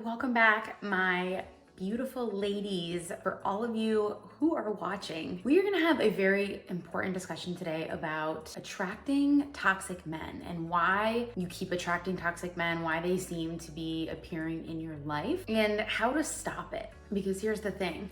Welcome back, my beautiful ladies. For all of you who are watching, we are going to have a very important discussion today about attracting toxic men and why you keep attracting toxic men, why they seem to be appearing in your life, and how to stop it. Because here's the thing.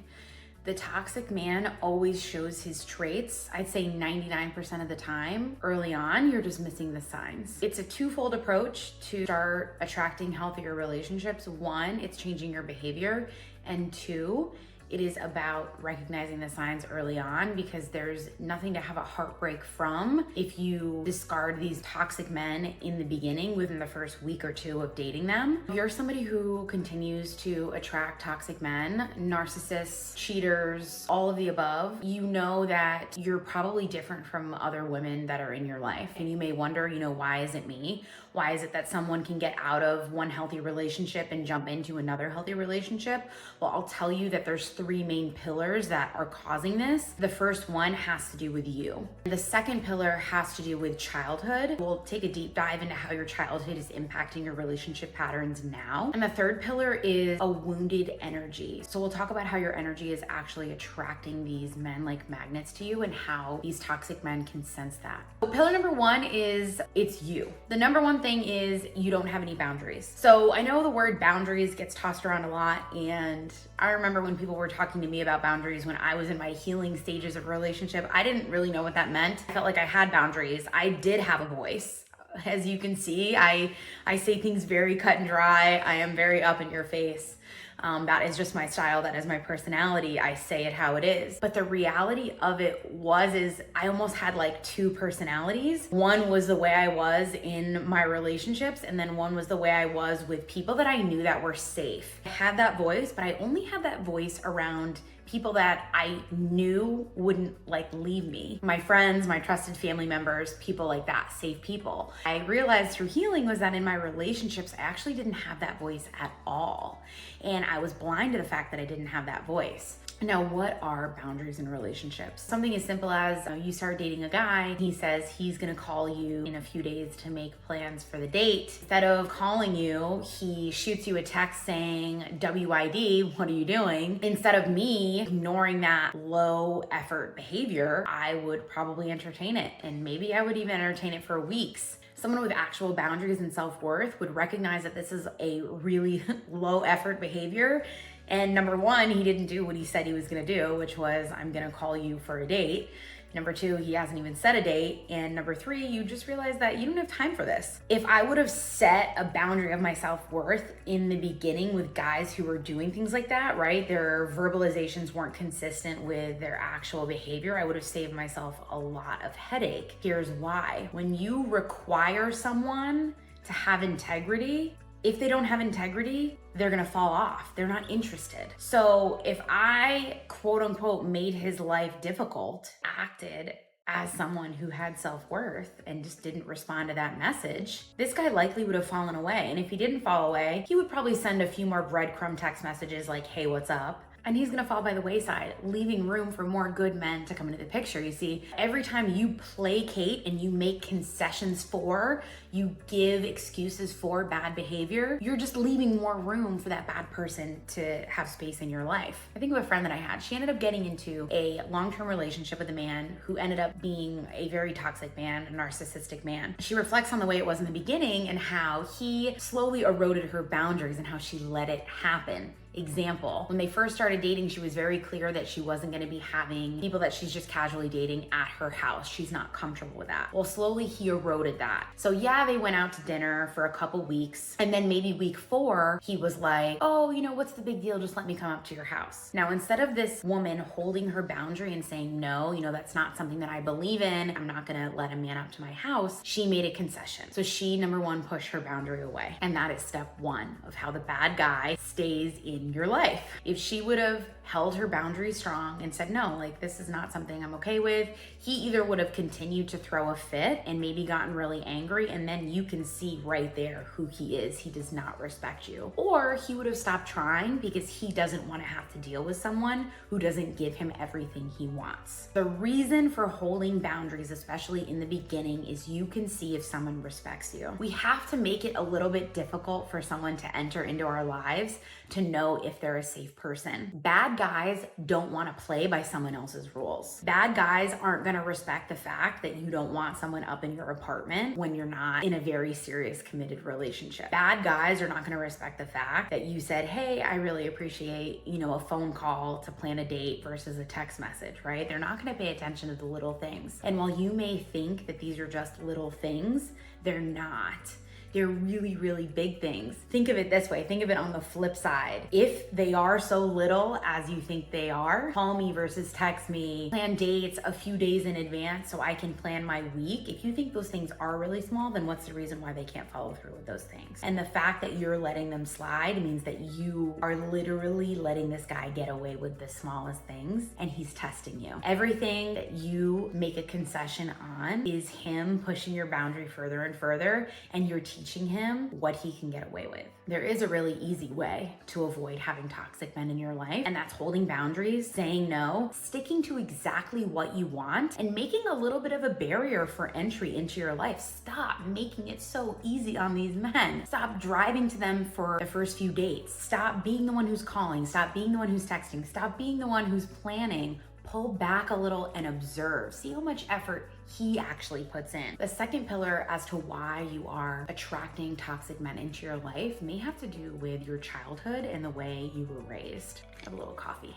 The toxic man always shows his traits. I'd say 99% of the time early on, you're just missing the signs. It's a twofold approach to start attracting healthier relationships. One, it's changing your behavior. And two, it is about recognizing the signs early on, because there's nothing to have a heartbreak from if you discard these toxic men in the beginning within the first week or two of dating them. If you're somebody who continues to attract toxic men, narcissists, cheaters, all of the above, you know that you're probably different from other women that are in your life. And you may wonder, why is it me? Why is it that someone can get out of one healthy relationship and jump into another healthy relationship? Well, I'll tell you that there's three main pillars that are causing this. The first one has to do with you. The second pillar has to do with childhood. We'll take a deep dive into how your childhood is impacting your relationship patterns now. And the third pillar is a wounded energy. So we'll talk about how your energy is actually attracting these men like magnets to you and how these toxic men can sense that. So pillar number one is it's you. The number one thing is you don't have any boundaries. So I know the word boundaries gets tossed around a lot, and I remember when people were talking to me about boundaries when I was in my healing stages of relationship, I didn't really know what that meant. I felt like I had boundaries. I did have a voice. As you can see, I say things very cut and dry. I am very up in your face. That is just my style. That is my personality. I say it how it is. But the reality of it is I almost had like two personalities. One was the way I was in my relationships, and then one was the way I was with people that I knew that were safe. I had that voice, but I only had that voice around people that I knew wouldn't leave me. My friends, my trusted family members, people like that, safe people. I realized through healing was that in my relationships, I actually didn't have that voice at all. And I was blind to the fact that I didn't have that voice. Now, what are boundaries in relationships? Something as simple as you start dating a guy, he says he's gonna call you in a few days to make plans for the date. Instead of calling you, he shoots you a text saying, WID, what are you doing? Instead of me ignoring that low effort behavior, I would probably entertain it. And maybe I would even entertain it for weeks. Someone with actual boundaries and self-worth would recognize that this is a really low effort behavior. And number one, he didn't do what he said he was gonna do, which was, I'm gonna call you for a date. Number two, he hasn't even set a date. And number three, you just realize that you don't have time for this. If I would have set a boundary of my self-worth in the beginning with guys who were doing things like that, right? Their verbalizations weren't consistent with their actual behavior, I would have saved myself a lot of headache. Here's why. When you require someone to have integrity, if they don't have integrity, they're gonna fall off. They're not interested. So if I, quote unquote, made his life difficult, acted as someone who had self-worth and just didn't respond to that message, this guy likely would have fallen away. And if he didn't fall away, he would probably send a few more breadcrumb text messages like, hey, what's up? And he's gonna fall by the wayside, leaving room for more good men to come into the picture. You see, every time you placate and you make concessions for, you give excuses for bad behavior, you're just leaving more room for that bad person to have space in your life. I think of a friend that I had. She ended up getting into a long-term relationship with a man who ended up being a very toxic man, a narcissistic man. She reflects on the way it was in the beginning and how he slowly eroded her boundaries and how she let it happen. Example, when they first started dating, she was very clear that she wasn't going to be having people that she's just casually dating at her house. She's not comfortable with that. Well, slowly he eroded that. So yeah, they went out to dinner for a couple weeks. And then maybe week 4, he was like, oh, what's the big deal? Just let me come up to your house. Now, instead of this woman holding her boundary and saying, no, that's not something that I believe in, I'm not going to let a man up to my house, she made a concession. So she, number one, pushed her boundary away. And that is step one of how the bad guy stays in in your life. If she would have held her boundaries strong and said, no, like this is not something I'm okay with, he either would have continued to throw a fit and maybe gotten really angry, and then you can see right there who he is. He does not respect you. Or he would have stopped trying because he doesn't want to have to deal with someone who doesn't give him everything he wants. The reason for holding boundaries, especially in the beginning, is you can see if someone respects you. We have to make it a little bit difficult for someone to enter into our lives to know if they're a safe person. Bad guys don't want to play by someone else's rules. Bad guys aren't going to respect the fact that you don't want someone up in your apartment when you're not in a very serious, committed relationship. Bad guys are not going to respect the fact that you said, hey, I really appreciate, a phone call to plan a date versus a text message, right? They're not going to pay attention to the little things. And while you may think that these are just little things, they're not. They're really, really big things. Think of it this way. Think of it on the flip side. If they are so little as you think they are, call me versus text me, plan dates a few days in advance so I can plan my week. If you think those things are really small, then what's the reason why they can't follow through with those things? And the fact that you're letting them slide means that you are literally letting this guy get away with the smallest things, and he's testing you. Everything that you make a concession on is him pushing your boundary further and further, and you're teaching him what he can get away with. There is a really easy way to avoid having toxic men in your life, and that's holding boundaries, saying no, sticking to exactly what you want, and making a little bit of a barrier for entry into your life. Stop making it so easy on these men. Stop driving to them for the first few dates. Stop being the one who's calling. Stop being the one who's texting. Stop being the one who's planning. Pull back a little and observe. See how much effort he actually puts in. The second pillar as to why you are attracting toxic men into your life may have to do with your childhood and the way you were raised. Have a little coffee.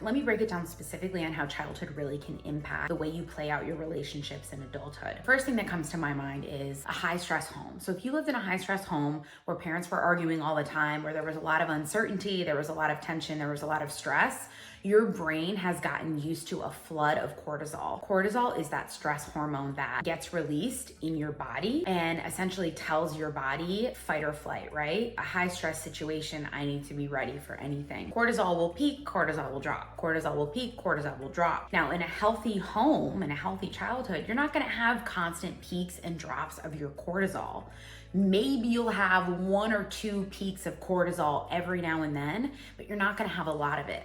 Let me break it down specifically on how childhood really can impact the way you play out your relationships in adulthood. First thing that comes to my mind is a high stress home. So if you lived in a high stress home where parents were arguing all the time, where there was a lot of uncertainty, there was a lot of tension, there was a lot of stress, your brain has gotten used to a flood of cortisol. Cortisol is that stress hormone that gets released in your body and essentially tells your body fight or flight, right? A high stress situation, I need to be ready for anything. Cortisol will peak, cortisol will drop. Cortisol will peak, cortisol will drop. Now, in a healthy home, in a healthy childhood, you're not gonna have constant peaks and drops of your cortisol. Maybe you'll have 1 or 2 peaks of cortisol every now and then, but you're not gonna have a lot of it.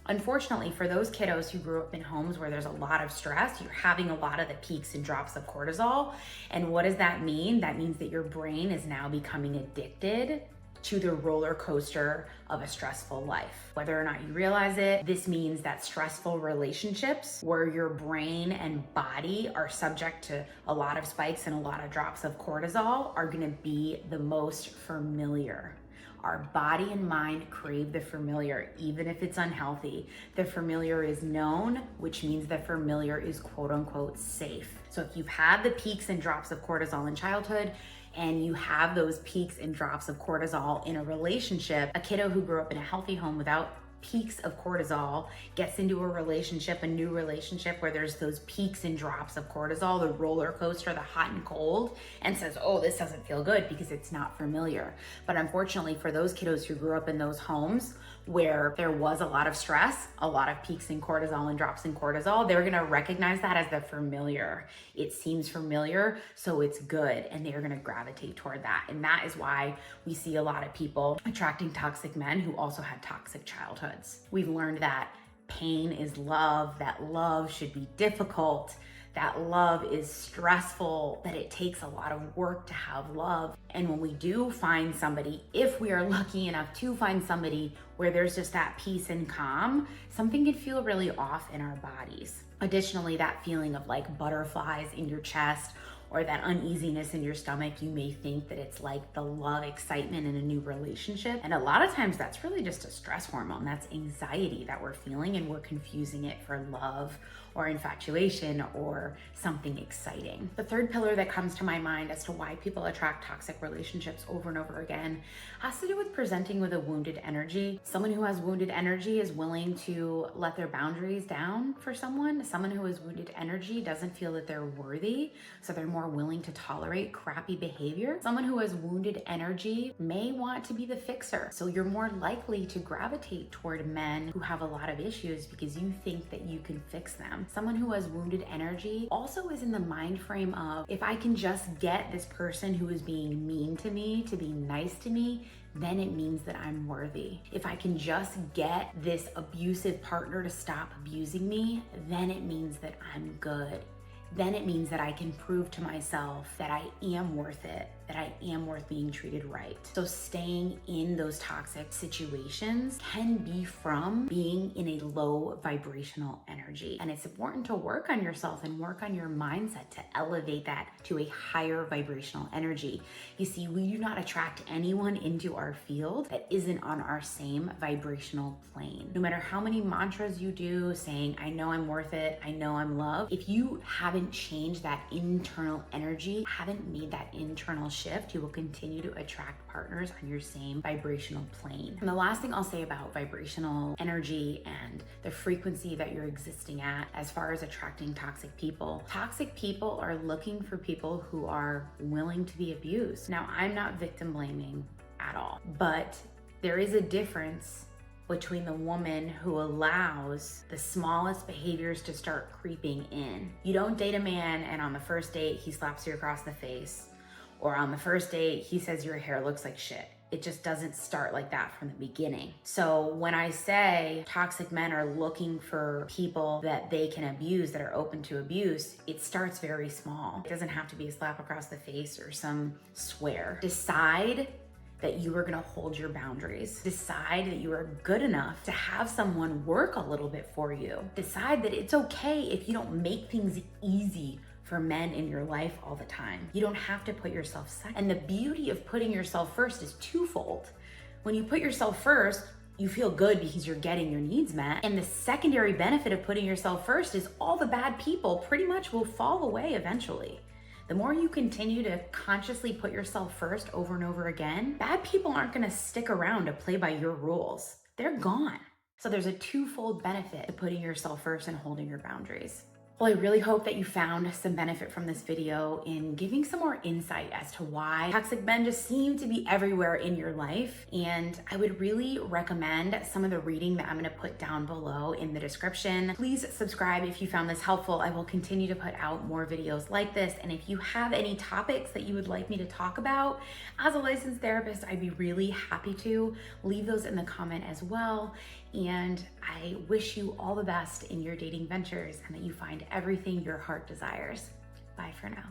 Unfortunately, for those kiddos who grew up in homes where there's a lot of stress, you're having a lot of the peaks and drops of cortisol. And what does that mean? That means that your brain is now becoming addicted to the roller coaster of a stressful life. Whether or not you realize it, this means that stressful relationships where your brain and body are subject to a lot of spikes and a lot of drops of cortisol are gonna be the most familiar. Our body and mind crave the familiar, even if it's unhealthy. The familiar is known, which means the familiar is quote unquote safe. So if you've had the peaks and drops of cortisol in childhood, and you have those peaks and drops of cortisol in a relationship, a kiddo who grew up in a healthy home without peaks of cortisol gets into a relationship, a new relationship where there's those peaks and drops of cortisol, the roller coaster, the hot and cold, and says, oh, this doesn't feel good because it's not familiar. But unfortunately for those kiddos who grew up in those homes where there was a lot of stress, a lot of peaks in cortisol and drops in cortisol, they're gonna recognize that as the familiar. It seems familiar, so it's good, and they're gonna gravitate toward that. And that is why we see a lot of people attracting toxic men who also had toxic childhoods. We've learned that pain is love, that love should be difficult, that love is stressful, that it takes a lot of work to have love. And when we do find somebody, if we are lucky enough to find somebody where there's just that peace and calm, something can feel really off in our bodies. Additionally, that feeling of like butterflies in your chest or that uneasiness in your stomach, you may think that it's like the love excitement in a new relationship. And a lot of times that's really just a stress hormone. That's anxiety that we're feeling, and we're confusing it for love or infatuation or something exciting. The third pillar that comes to my mind as to why people attract toxic relationships over and over again has to do with presenting with a wounded energy. Someone who has wounded energy is willing to let their boundaries down for someone. Someone who has wounded energy doesn't feel that they're worthy, so they're more willing to tolerate crappy behavior. Someone who has wounded energy may want to be the fixer. So you're more likely to gravitate toward men who have a lot of issues because you think that you can fix them. Someone who has wounded energy also is in the mind frame of, if I can just get this person who is being mean to me to be nice to me, then it means that I'm worthy. If I can just get this abusive partner to stop abusing me, then it means that I'm good. Then it means that I can prove to myself that I am worth it, that I am worth being treated right. So staying in those toxic situations can be from being in a low vibrational energy. And it's important to work on yourself and work on your mindset to elevate that to a higher vibrational energy. You see, we do not attract anyone into our field that isn't on our same vibrational plane. No matter how many mantras you do saying, I know I'm worth it, I know I'm loved, if you haven't changed that internal energy, haven't made that internal shift, you will continue to attract partners on your same vibrational plane. And the last thing I'll say about vibrational energy and the frequency that you're existing at as far as attracting toxic people are looking for people who are willing to be abused. Now, I'm not victim blaming at all, but there is a difference between the woman who allows the smallest behaviors to start creeping in. You don't date a man and on the first date he slaps you across the face, or on the first date he says your hair looks like shit. It just doesn't start like that from the beginning. So when I say toxic men are looking for people that they can abuse, that are open to abuse, it starts very small. It doesn't have to be a slap across the face or some swear. Decide that you are gonna hold your boundaries. Decide that you are good enough to have someone work a little bit for you. Decide that it's okay if you don't make things easy for men in your life all the time. You don't have to put yourself second. And the beauty of putting yourself first is twofold. When you put yourself first, you feel good because you're getting your needs met. And the secondary benefit of putting yourself first is all the bad people pretty much will fall away eventually. The more you continue to consciously put yourself first over and over again, bad people aren't gonna stick around to play by your rules. They're gone. So there's a twofold benefit to putting yourself first and holding your boundaries. Well, I really hope that you found some benefit from this video in giving some more insight as to why toxic men just seem to be everywhere in your life. And I would really recommend some of the reading that I'm gonna put down below in the description. Please subscribe if you found this helpful. I will continue to put out more videos like this. And if you have any topics that you would like me to talk about, as a licensed therapist, I'd be really happy to leave those in the comment as well. And I wish you all the best in your dating ventures and that you find everything your heart desires. Bye for now.